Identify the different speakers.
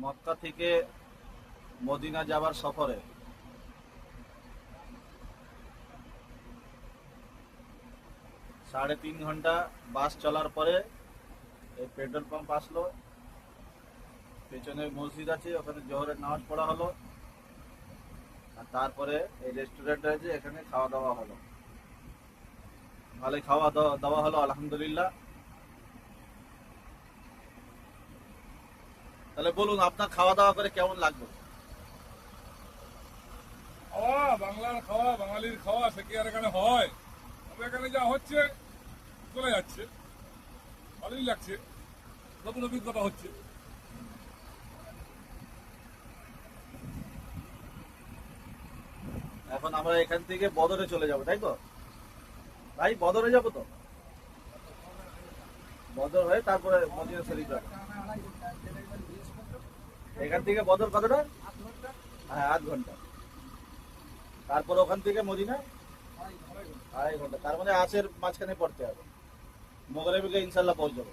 Speaker 1: মক্কা থেকে মদিনা যাবার সফরে 3.5 ঘন্টা বাস চলার পরে এই পেট্রোল পাম্প আসলো, পেছনে মসজিদ আছে, ওখানে জোহরের নামাজ পড়া হলো, আর তারপরে এই রেস্টুরেন্ট আছে, এখানে খাওয়া দাওয়া হলো। ভালোই খাওয়া দাওয়া হলো আলহামদুলিল্লাহ। তাহলে বলুন আপনার খাওয়া দাওয়া করে কেমন লাগলো?
Speaker 2: খাওয়া বাংলার খাওয়া, বাঙালির খাওয়া, সে কি আর এখানে হয়? তবে এখানে যা হচ্ছে চলে যাচ্ছে, ভালোই লাগছে, নতুন অভিজ্ঞতা হচ্ছে।
Speaker 1: এখন আমরা এখান থেকে বদরে চলে যাব, তাই তো ভাই? বদরে যাব তো, বদর হয়ে তারপরে মদিনা শরীফ যাবো। এখান থেকে বদর কতটা? হ্যাঁ, 8 ঘন্টা। তারপর ওখান থেকে মদিনা 2.5 ঘন্টা। তার মানে আসের মাঝখানে পড়তে হবে, মগরিবে ইনশাল্লাহ পৌঁছাবো।